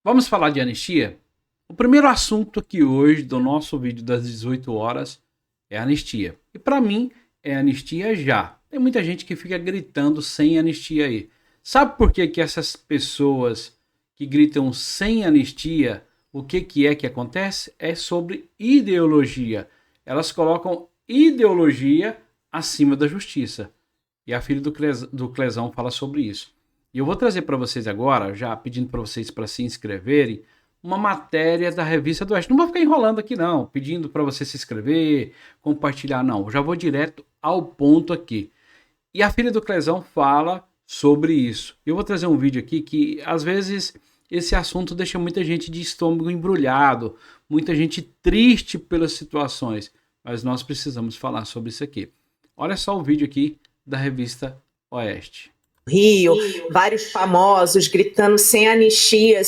Vamos falar de anistia? O primeiro assunto aqui hoje do nosso vídeo das 18 horas é anistia. E para mim é anistia já. Tem muita gente que fica gritando sem anistia aí. Sabe por que essas pessoas que gritam sem anistia, o que é que acontece? É sobre ideologia. Elas colocam ideologia acima da justiça. E a filha do Clezão fala sobre isso. E eu vou trazer para vocês agora, já pedindo para vocês para se inscreverem, uma matéria da Revista do Oeste. Não vou ficar enrolando aqui não, pedindo para você se inscrever, compartilhar, não. Eu já vou direto ao ponto aqui. E a filha do Clezão fala sobre isso. Eu vou trazer um vídeo aqui que, às vezes, esse assunto deixa muita gente de estômago embrulhado, muita gente triste pelas situações, mas nós precisamos falar sobre isso aqui. Olha só o vídeo aqui da Revista Oeste. Rio, vários famosos gritando sem anistia,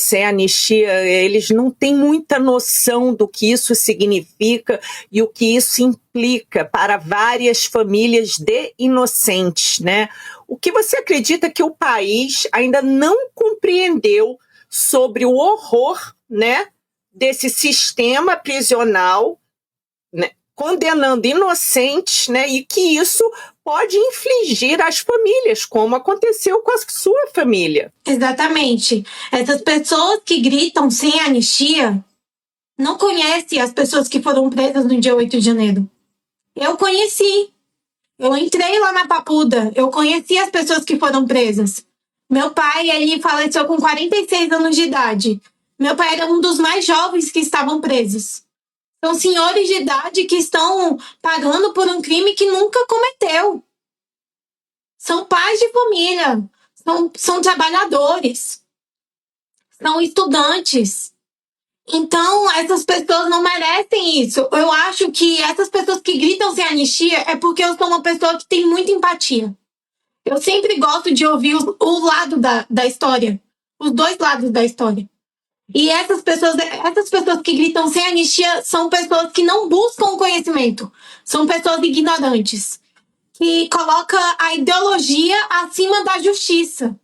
eles não têm muita noção do que isso significa e o que isso implica para várias famílias de inocentes, né? O que você acredita que o país ainda não compreendeu sobre o horror, né, desse sistema prisional, né, condenando inocentes, né, e que isso pode infligir às famílias, como aconteceu com a sua família. Exatamente. Essas pessoas que gritam sem anistia não conhecem as pessoas que foram presas no dia 8 de janeiro. Eu conheci. Eu entrei lá na Papuda. Eu conheci as pessoas que foram presas. Meu pai, ele faleceu com 46 anos de idade. Meu pai era um dos mais jovens que estavam presos. São senhores de idade que estão pagando por um crime que nunca cometeu. São pais de família, são trabalhadores, são estudantes. Então, essas pessoas não merecem isso. Eu acho que essas pessoas que gritam sem anistia é porque eu sou uma pessoa que tem muita empatia. Eu sempre gosto de ouvir o lado da história, os dois lados da história. E essas pessoas que gritam sem anistia são pessoas que não buscam conhecimento, são pessoas ignorantes, que coloca a ideologia acima da justiça.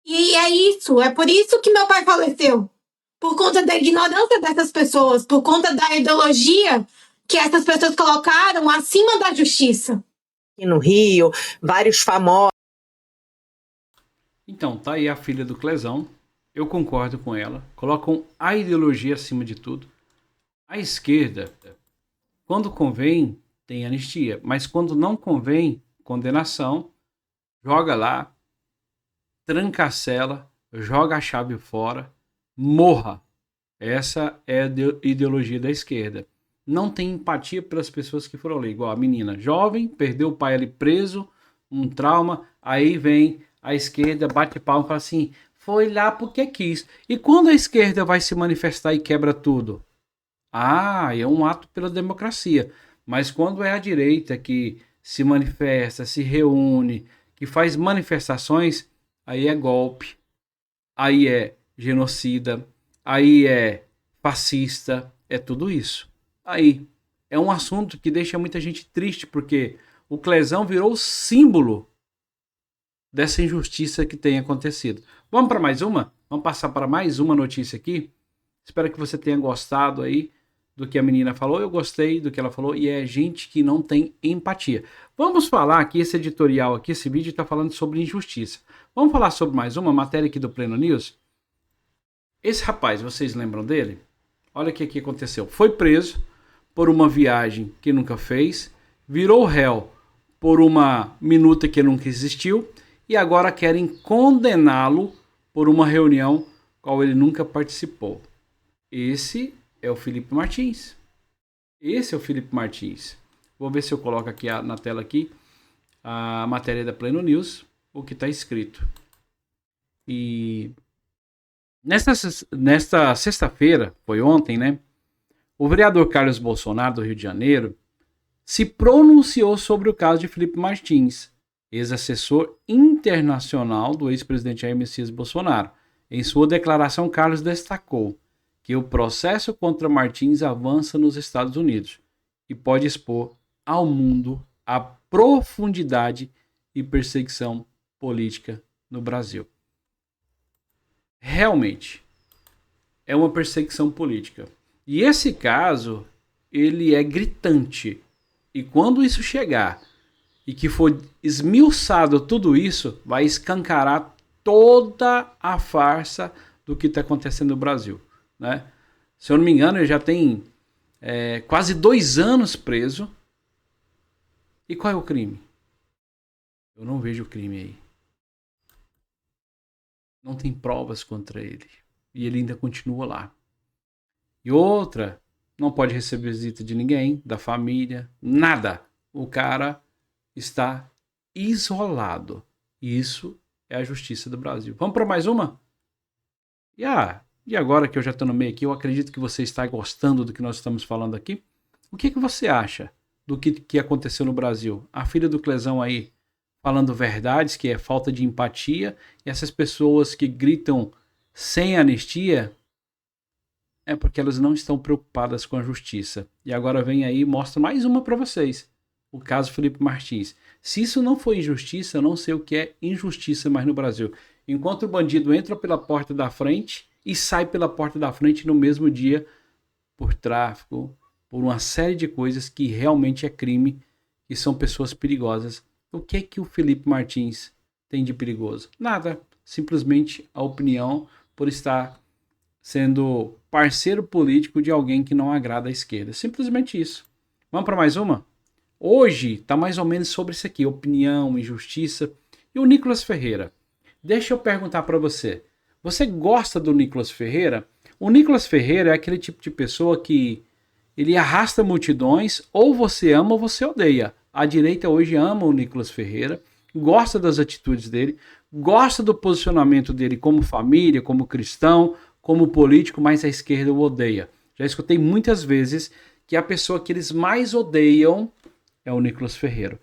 E é isso, é por isso que meu pai faleceu. Por conta da ignorância dessas pessoas, por conta da ideologia que essas pessoas colocaram acima da justiça. E no Rio, vários famosos. Então, tá aí a filha do Clezão. Eu concordo com ela. Colocam a ideologia acima de tudo. A esquerda, quando convém, tem anistia. Mas quando não convém, condenação, joga lá, tranca a cela, joga a chave fora, morra. Essa é a ideologia da esquerda. Não tem empatia pelas pessoas que foram ali. Igual a menina jovem, perdeu o pai ali preso, um trauma, aí vem a esquerda, bate palma e fala assim, foi lá porque quis. E quando a esquerda vai se manifestar e quebra tudo? Ah, é um ato pela democracia. Mas quando é a direita que se manifesta, se reúne, que faz manifestações, aí é golpe, aí é genocida, aí é fascista, é tudo isso. Aí é um assunto que deixa muita gente triste, porque o Clezão virou símbolo dessa injustiça que tem acontecido. Vamos para mais uma? Vamos passar para mais uma notícia aqui? Espero que você tenha gostado aí do que a menina falou. Eu gostei do que ela falou e é gente que não tem empatia. Vamos falar aqui, esse editorial aqui, esse vídeo está falando sobre injustiça. Vamos falar sobre mais uma matéria aqui do Pleno News? Esse rapaz, vocês lembram dele? Olha o que aconteceu. Foi preso por uma viagem que nunca fez, virou réu por uma minuta que nunca existiu e agora querem condená-lo por uma reunião qual ele nunca participou. Esse é o Felipe Martins. Esse é o Felipe Martins. Vou ver se eu coloco aqui na tela aqui a matéria da Pleno News, o que está escrito. E nesta sexta-feira, foi ontem, né? O vereador Carlos Bolsonaro, do Rio de Janeiro, se pronunciou sobre o caso de Felipe Martins, ex-assessor internacional do ex-presidente Jair Messias Bolsonaro. Em sua declaração, Carlos destacou que o processo contra Martins avança nos Estados Unidos e pode expor ao mundo a profundidade e perseguição política no Brasil. realmente é uma perseguição política. E esse caso, ele é gritante. E quando isso chegar e que for esmiuçado tudo isso, vai escancarar toda a farsa do que está acontecendo no Brasil, né? Se eu não me engano, ele já tem quase 2 anos preso. E qual é o crime? Eu não vejo o crime aí. Não tem provas contra ele. E ele ainda continua lá. E outra, não pode receber visita de ninguém, da família, nada. O cara está isolado. E isso é a justiça do Brasil. Vamos para mais uma? E agora que eu já estou no meio aqui, eu acredito que você está gostando do que nós estamos falando aqui. O que você acha do que aconteceu no Brasil? A filha do Clezão aí falando verdades, que é falta de empatia, e essas pessoas que gritam sem anistia é porque elas não estão preocupadas com a justiça. E agora vem aí e mostra mais uma para vocês. O caso Felipe Martins. Se isso não for injustiça, eu não sei o que é injustiça mais no Brasil. Enquanto o bandido entra pela porta da frente e sai pela porta da frente no mesmo dia por tráfico, por uma série de coisas que realmente é crime e são pessoas perigosas. O que é que o Felipe Martins tem de perigoso? Nada. Simplesmente a opinião por estar sendo parceiro político de alguém que não agrada à esquerda. Simplesmente isso. Vamos para mais uma? Hoje está mais ou menos sobre isso aqui, opinião, injustiça. E o Nicolas Ferreira? Deixa eu perguntar para você. Você gosta do Nicolas Ferreira? O Nicolas Ferreira é aquele tipo de pessoa que ele arrasta multidões, ou você ama ou você odeia. A direita hoje ama o Nicolas Ferreira, gosta das atitudes dele, gosta do posicionamento dele como família, como cristão, como político, mas a esquerda o odeia. Já escutei muitas vezes que a pessoa que eles mais odeiam é o Nicolas Ferreira.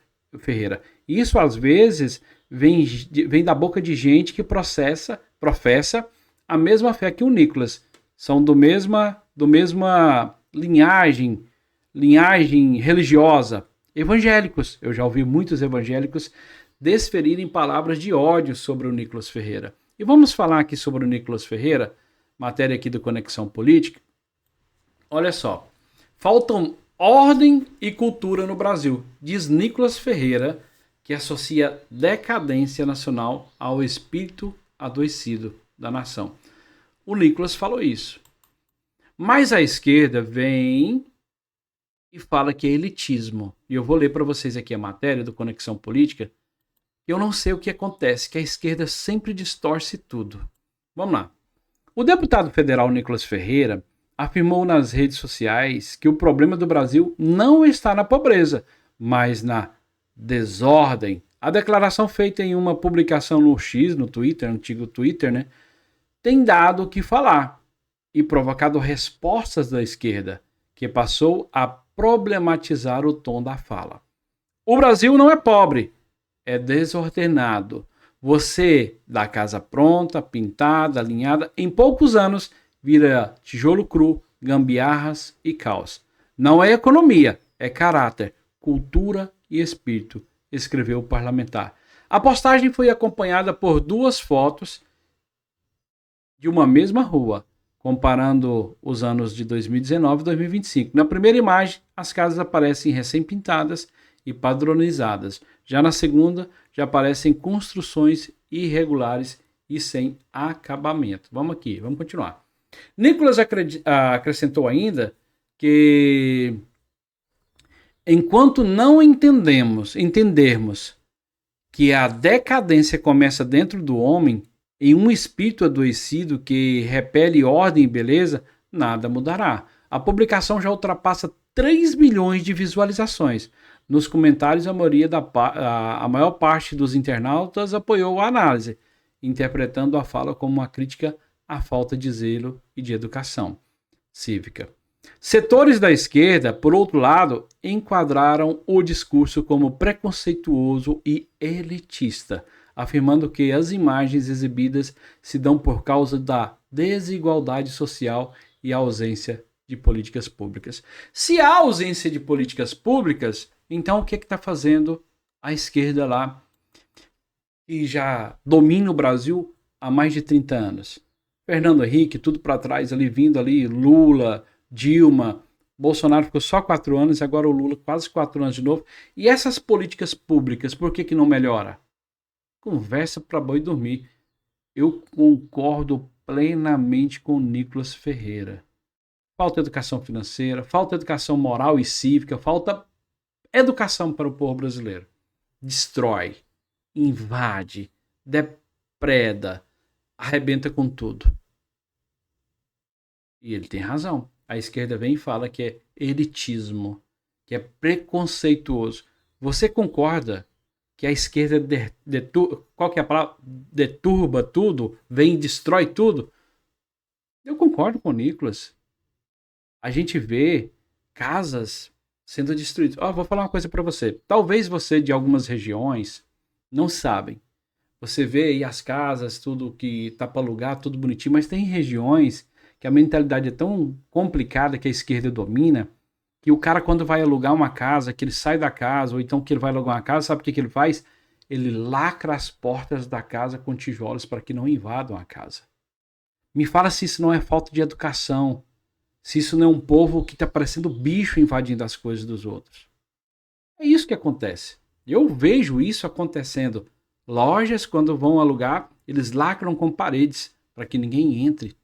Isso, às vezes, vem da boca de gente que professa a mesma fé que o Nicolas. São do mesma linhagem religiosa. Evangélicos. Eu já ouvi muitos evangélicos desferirem palavras de ódio sobre o Nicolas Ferreira. E vamos falar aqui sobre o Nicolas Ferreira, matéria aqui do Conexão Política. Olha só, faltam ordem e cultura no Brasil, diz Nicolas Ferreira, que associa decadência nacional ao espírito adoecido da nação. O Nicolas falou isso. Mas a esquerda vem e fala que é elitismo. E eu vou ler para vocês aqui a matéria do Conexão Política. Eu não sei o que acontece, que a esquerda sempre distorce tudo. Vamos lá. O deputado federal Nicolas Ferreira afirmou nas redes sociais que o problema do Brasil não está na pobreza, mas na desordem. A declaração feita em uma publicação no X, no Twitter, antigo Twitter, né, tem dado o que falar e provocado respostas da esquerda, que passou a problematizar o tom da fala. O Brasil não é pobre, é desordenado. Você, da casa pronta, pintada, alinhada, em poucos anos vira tijolo cru, gambiarras e caos. Não é economia, é caráter, cultura e espírito, escreveu o parlamentar. A postagem foi acompanhada por 2 fotos de uma mesma rua, comparando os anos de 2019 e 2025. Na primeira imagem, as casas aparecem recém-pintadas e padronizadas. Já na segunda, já aparecem construções irregulares e sem acabamento. Vamos aqui, vamos continuar. Nicolas acrescentou ainda que enquanto não entendermos que a decadência começa dentro do homem, em um espírito adoecido que repele ordem e beleza, nada mudará. A publicação já ultrapassa 3 milhões de visualizações. Nos comentários, a maior parte dos internautas apoiou a análise, interpretando a fala como uma crítica à falta de zelo e de educação cívica. Setores da esquerda, por outro lado, enquadraram o discurso como preconceituoso e elitista, afirmando que as imagens exibidas se dão por causa da desigualdade social e ausência de políticas públicas. Se há ausência de políticas públicas, então o que está fazendo a esquerda lá, que já domina o Brasil há mais de 30 anos? Fernando Henrique, tudo para trás ali, vindo ali, Lula, Dilma, Bolsonaro ficou só 4 anos, agora o Lula quase 4 anos de novo. E essas políticas públicas, por que não melhora? Conversa para boi dormir. Eu concordo plenamente com o Nicolas Ferreira. Falta educação financeira, falta educação moral e cívica, falta educação para o povo brasileiro. Destrói, invade, depreda, arrebenta com tudo. E ele tem razão. A esquerda vem e fala que é elitismo, que é preconceituoso. Você concorda que a esquerda qual que é a palavra? Deturba tudo, vem e destrói tudo? Eu concordo com o Nicolas. A gente vê casas sendo destruídas. Vou falar uma coisa para você. Talvez você de algumas regiões não sabem. Você vê aí as casas, tudo que tá para alugar, tudo bonitinho, mas tem regiões que a mentalidade é tão complicada que a esquerda domina, que o cara quando vai alugar uma casa, que ele sai da casa, ou então que ele vai alugar uma casa, sabe o que ele faz? Ele lacra as portas da casa com tijolos para que não invadam a casa. Me fala se isso não é falta de educação, se isso não é um povo que está parecendo bicho invadindo as coisas dos outros. É isso que acontece. Eu vejo isso acontecendo. Lojas, quando vão alugar, eles lacram com paredes para que ninguém entre.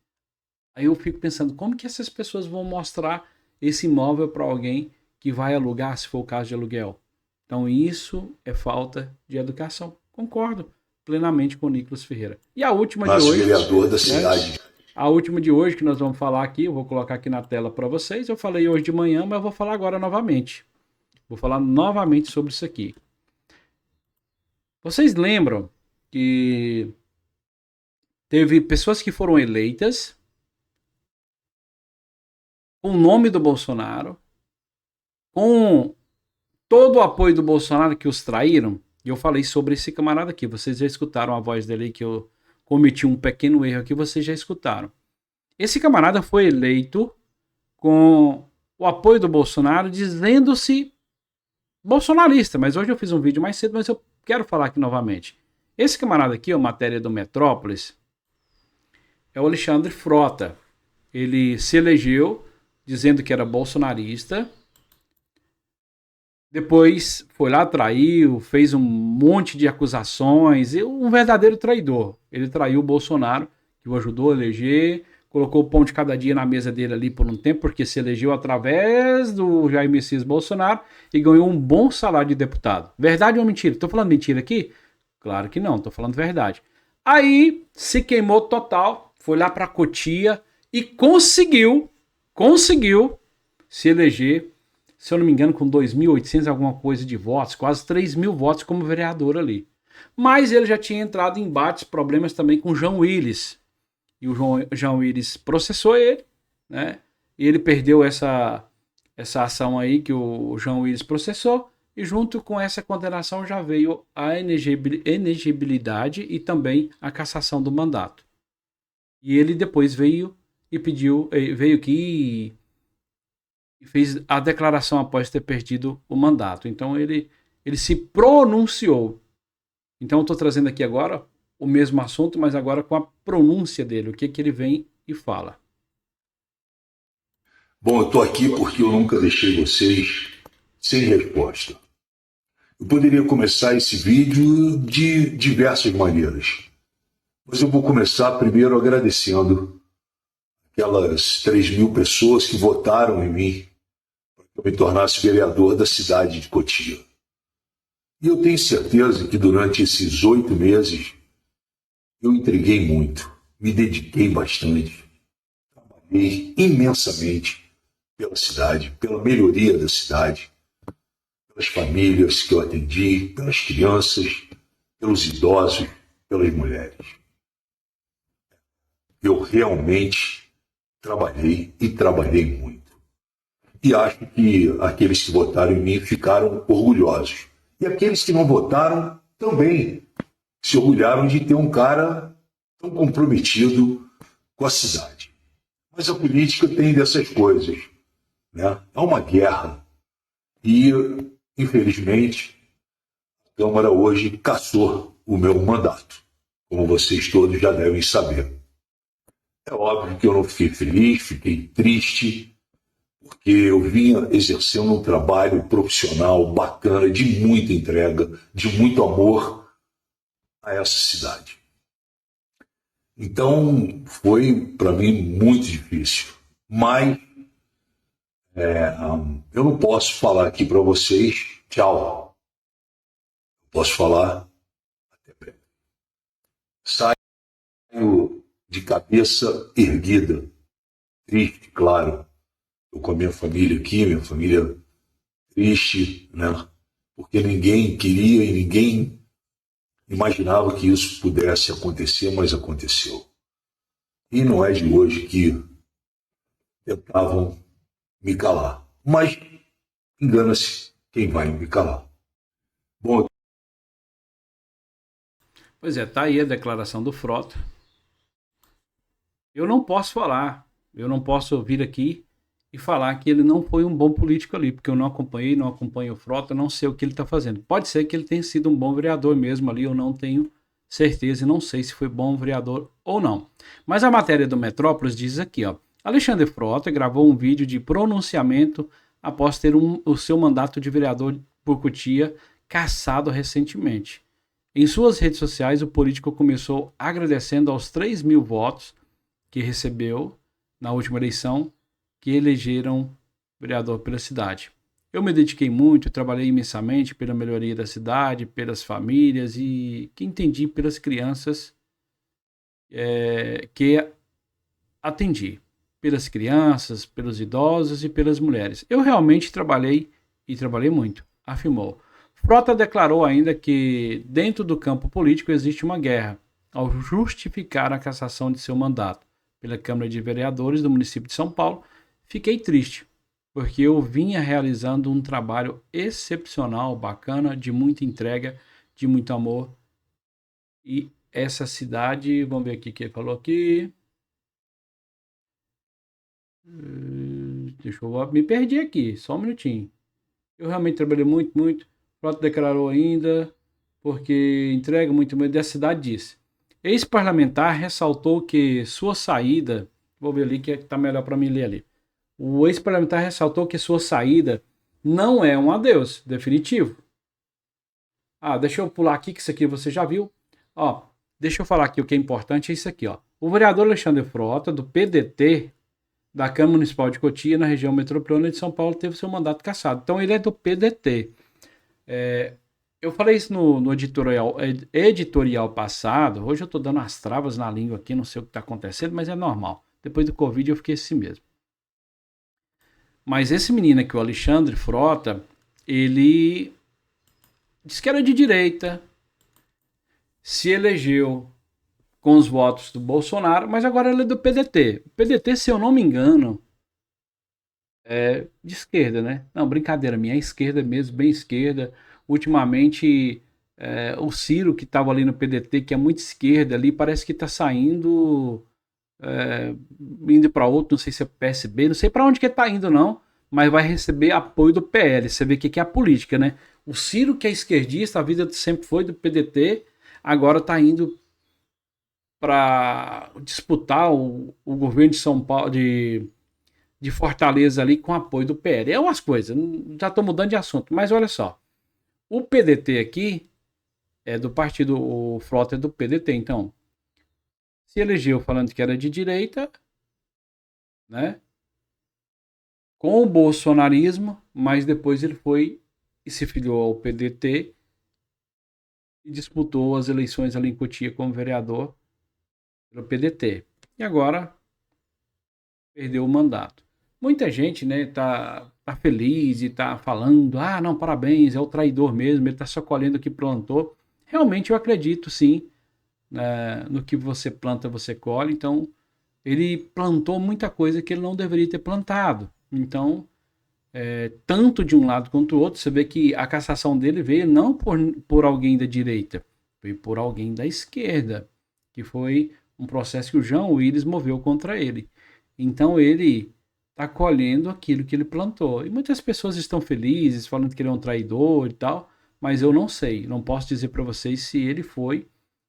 Aí eu fico pensando, como que essas pessoas vão mostrar esse imóvel para alguém que vai alugar, se for o caso de aluguel? Então isso é falta de educação. Concordo plenamente com o Nicolas Ferreira. E a última de hoje... vereador da cidade. A última de hoje que nós vamos falar aqui, eu vou colocar aqui na tela para vocês. Eu falei hoje de manhã, mas eu vou falar agora novamente. Vou falar novamente sobre isso aqui. Vocês lembram que teve pessoas que foram eleitas com o nome do Bolsonaro, com todo o apoio do Bolsonaro que os traíram? E eu falei sobre esse camarada aqui. Vocês já escutaram a voz dele que eu cometi um pequeno erro aqui, vocês já escutaram. Esse camarada foi eleito com o apoio do Bolsonaro, dizendo-se bolsonarista. Mas hoje eu fiz um vídeo mais cedo, mas eu quero falar aqui novamente. Esse camarada aqui, a matéria do Metrópolis, é o Alexandre Frota. Ele se elegeu dizendo que era bolsonarista. Depois foi lá, traiu, fez um monte de acusações. Um verdadeiro traidor. Ele traiu o Bolsonaro, que o ajudou a eleger, colocou o pão de cada dia na mesa dele ali por um tempo, porque se elegeu através do Jair Messias Bolsonaro e ganhou um bom salário de deputado. Verdade ou mentira? Estou falando mentira aqui? Claro que não, estou falando verdade. Aí se queimou total, foi lá para Cotia e conseguiu se eleger, se eu não me engano, com 2.800 alguma coisa de votos, quase 3.000 votos como vereador ali. Mas ele já tinha entrado em embates, problemas também com o João Willis. E o João Willis processou ele, né? E ele perdeu essa ação aí que o João Willis processou. E junto com essa condenação já veio a inegibilidade e também a cassação do mandato. E ele depois veio aqui e fez a declaração após ter perdido o mandato. Então ele se pronunciou. Então eu estou trazendo aqui agora o mesmo assunto, mas agora com a pronúncia dele, o que ele vem e fala. Bom, eu estou aqui porque eu nunca deixei vocês sem resposta. Eu poderia começar esse vídeo de diversas maneiras, mas eu vou começar primeiro agradecendo aquelas 3.000 pessoas que votaram em mim para que eu me tornasse vereador da cidade de Cotia. E eu tenho certeza que durante esses 8 meses eu entreguei muito, me dediquei bastante, trabalhei imensamente pela cidade, pela melhoria da cidade, pelas famílias que eu atendi, pelas crianças, pelos idosos, pelas mulheres. Eu realmente trabalhei muito. E acho que aqueles que votaram em mim ficaram orgulhosos. E aqueles que não votaram também se orgulharam de ter um cara tão comprometido com a cidade. Mas a política tem dessas coisas, né? É uma guerra. E, infelizmente, a Câmara hoje cassou o meu mandato, como vocês todos já devem saber. É óbvio que eu não fiquei feliz, fiquei triste, porque eu vinha exercendo um trabalho profissional bacana, de muita entrega, de muito amor a essa cidade. Então, foi para mim muito difícil. Mas eu não posso falar aqui para vocês, tchau. Posso falar até breve. Saio de cabeça erguida, triste, claro. Estou com a minha família aqui, minha família triste, né? Porque ninguém queria e ninguém imaginava que isso pudesse acontecer, mas aconteceu. E não é de hoje que tentavam me calar. Mas engana-se quem vai me calar. Bom, Pois é, tá aí a declaração do Frota. Eu não posso falar, eu não posso vir aqui e falar que ele não foi um bom político ali, porque eu não acompanhei, não acompanho o Frota, não sei o que ele está fazendo. Pode ser que ele tenha sido um bom vereador mesmo ali, eu não tenho certeza e não sei se foi bom vereador ou não. Mas a matéria do Metrópolis diz aqui, ó, Alexandre Frota gravou um vídeo de pronunciamento após ter o seu mandato de vereador por Cotia cassado recentemente. Em suas redes sociais, o político começou agradecendo aos 3.000 votos que recebeu na última eleição, que elegeram vereador pela cidade. Eu me dediquei muito, trabalhei imensamente pela melhoria da cidade, pelas famílias e que entendi pelas crianças que atendi. Pelas crianças, pelos idosos e pelas mulheres. Eu realmente trabalhei e trabalhei muito, afirmou. Frota declarou ainda que dentro do campo político existe uma guerra, ao justificar a cassação de seu mandato pela Câmara de Vereadores do município de São Paulo. Fiquei triste, porque eu vinha realizando um trabalho excepcional, bacana, de muita entrega, de muito amor. E essa cidade, vamos ver aqui o que ele falou aqui. Deixa eu me perdi aqui, só um minutinho. Eu realmente trabalhei muito, muito. Frota declarou ainda, porque entrega muito medo da cidade, disse. Ex-parlamentar ressaltou que sua saída, vou ver ali que está melhor para mim ler ali. O ex-parlamentar ressaltou que sua saída não é um adeus definitivo. Deixa eu pular aqui, que isso aqui você já viu. Deixa eu falar aqui o que é importante, é isso aqui. O vereador Alexandre Frota, do PDT, da Câmara Municipal de Cotia, na região metropolitana de São Paulo, teve seu mandato cassado. Então ele é do PDT. Eu falei isso no editorial passado. Hoje eu estou dando as travas na língua aqui, não sei o que está acontecendo, mas é normal. Depois do Covid eu fiquei assim mesmo. Mas esse menino aqui, o Alexandre Frota, ele disse que era de direita, se elegeu com os votos do Bolsonaro, mas agora ele é do PDT. O PDT, se eu não me engano, é de esquerda, né? Não, brincadeira minha, é esquerda mesmo, bem esquerda. Ultimamente, o Ciro, que estava ali no PDT, que é muito esquerda ali, parece que está saindo, indo para outro, não sei se é PSB, não sei para onde que ele está indo não, mas vai receber apoio do PL. Você vê o que é a política, né? O Ciro, que é esquerdista, a vida sempre foi do PDT, agora está indo para disputar o governo de São Paulo, de Fortaleza ali, com apoio do PL. É umas coisas, já estou mudando de assunto, mas olha só. O PDT aqui é do partido, o Frota é do PDT, então se elegeu falando que era de direita, né? Com o bolsonarismo, mas depois ele foi e se filiou ao PDT e disputou as eleições ali em Cotia como vereador pelo PDT. E agora perdeu o mandato. Muita gente, né, tá feliz e tá falando, não, parabéns, é o traidor mesmo, ele tá só colhendo o que plantou. Realmente eu acredito, sim, no que você planta, você colhe. Então, ele plantou muita coisa que ele não deveria ter plantado. Então, tanto de um lado quanto do outro, você vê que a cassação dele veio não por alguém da direita, veio por alguém da esquerda, que foi um processo que o João Willis moveu contra ele. Então, ele está colhendo aquilo que ele plantou. E muitas pessoas estão felizes, falando que ele é um traidor e tal, mas eu não sei, não posso dizer para vocês se ele foi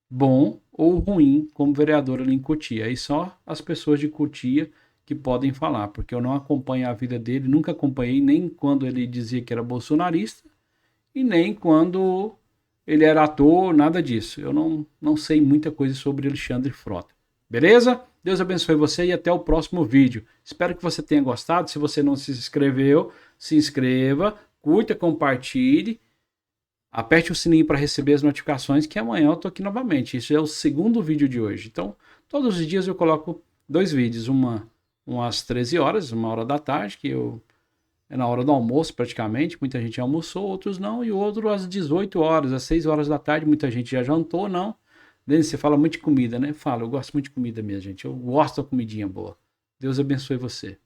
bom ou ruim como vereador ali em Cotia. Aí só as pessoas de Cotia que podem falar, porque eu não acompanho a vida dele, nunca acompanhei, nem quando ele dizia que era bolsonarista, e nem quando ele era ator, nada disso. Eu não sei muita coisa sobre Alexandre Frota. Beleza? Deus abençoe você e até o próximo vídeo. Espero que você tenha gostado. Se você não se inscreveu, se inscreva, curta, compartilhe. Aperte o sininho para receber as notificações, que amanhã eu tô aqui novamente. Isso é o segundo vídeo de hoje. Então, todos os dias eu coloco 2 vídeos. Umas 13 horas, 1h da tarde, que é na hora do almoço praticamente. Muita gente almoçou, outros não. E o outro às 18 horas, às 6 horas da tarde. Muita gente já jantou, não. Denis, você fala muito de comida, né? Fala, eu gosto muito de comida mesmo, gente. Eu gosto da comidinha boa. Deus abençoe você.